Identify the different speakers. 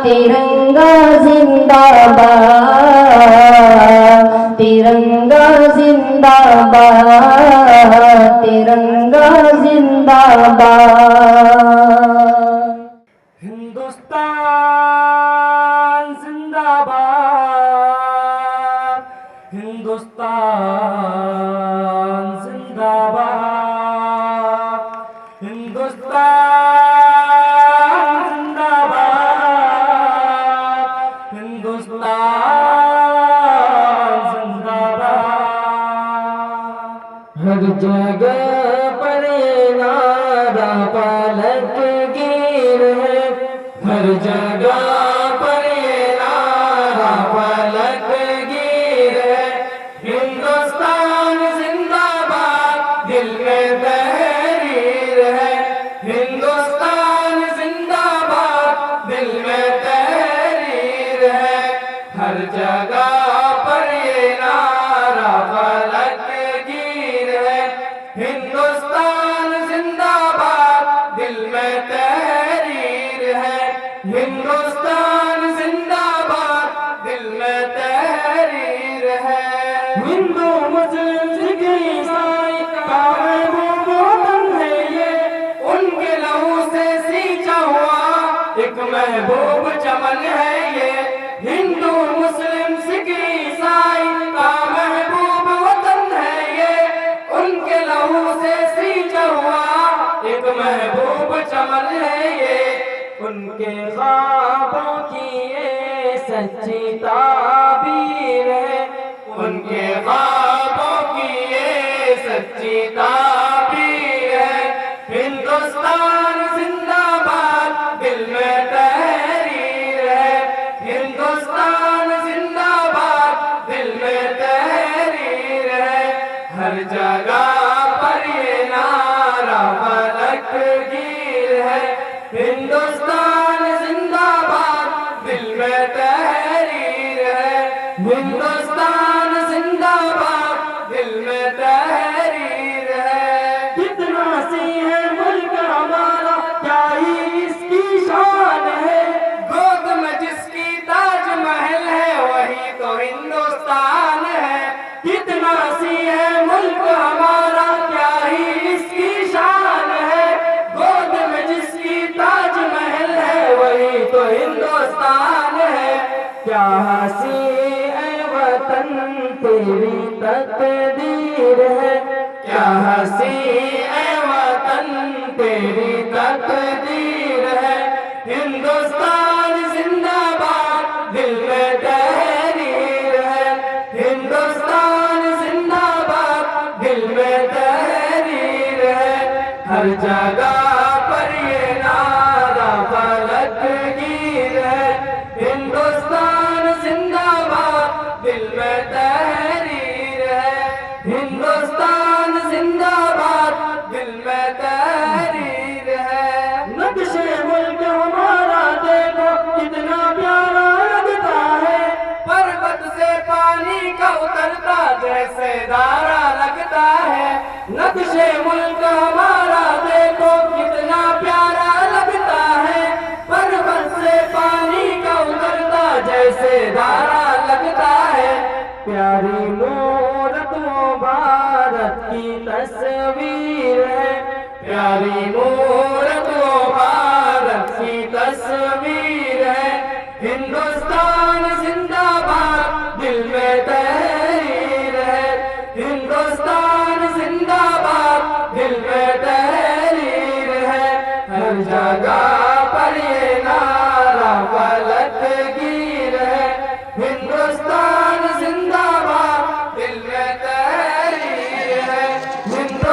Speaker 1: तिरंगा जिंदाबाद, तिरंगा जिंदाबाद, तिरंगा जिंदाबाद।
Speaker 2: हिंदुस्तान जिंदाबाद, हिंदुस्तान जिंदाबाद, हिंदुस्तान जिंदाबाद, हिंदुस्तान जिंदाबाद। हर जगह पर ये नारा पलटगीर है, हर जगह पर ये नारा पलटगीर है। हिंदुस्तान जिंदाबाद दिल में तहरीर है, हिंदुस्तान जिंदाबाद दिल में तहरीर है। हर जगह पर ये नारा पलटगीर है, हिंदुस्तान जिंदाबाद दिल में तहरीर है, हिंदुस्तान जिंदाबाद दिल में तहरीर है। हिंदू मुस्लिम सिख ईसाई का महबूब वतन है ये, उनके लहू से सींचा हुआ एक महबूब चमन है ये। हिंदू मुस्लिम सिख ईसाई का महबूब वतन है ये, उनके लहू से सींचा हुआ एक महबूब चमन है ये। उनके ख्वाबों की ये सच्ची ताबीर है, उनके ख्वाबों की ये सच्ची ताबीर है। हिंदुस्तान जिंदाबाद दिल में तहरीर है, हिंदुस्तान जिंदाबाद दिल में तहरीर है। हर जगह पर ये नारा पलटगीर है, हिंदुस्तान जिंदाबाद दिल में तहरीर है, हिंदुस्तान जिंदाबाद दिल में तहरीर है। कितना सी है मुल्क हमारा, क्या ही इसकी शान है, गोद में जिसकी ताज महल है वही तो हिंदुस्तान है। कितना सी है मुल्क हमारा, क्या ही इसकी शान है, गोद में जिसकी ताज महल है वही तो हिंदुस्तान है। क्या हंसी ऐ वतन तेरी तकदीर है, क्या हंसी ऐ वतन तेरी तकदीर है। हिंदुस्तान जिंदाबाद दिल में तहरीर है, हिंदुस्तान जिंदाबाद दिल में तहरीर है। हर जगह पर ये नारा पलटगीर है, हिंदुस्तान जिंदाबाद दिल में तहरीर है, हिंदुस्तान जिंदाबाद दिल में तहरीर है। नक्शे मुल्क हमारा देखो कितना प्यारा लगता है, पर्वत से पानी का उतरता जैसे धारा लगता है। नक्शे मुल्क हमारा देखो कितना प्यारा लगता है, पर्वत से पानी का उतरता जैसे धारा लगता है। प्यारी मूरत वो भारत की तस्वीर है, प्यारी मूरत वो भारत की तस्वीर है। हिंदुस्तान जिंदाबाद दिल में तहरीर है, हिंदुस्तान जिंदाबाद दिल में तहरीर है। हर जगह पर ये नारा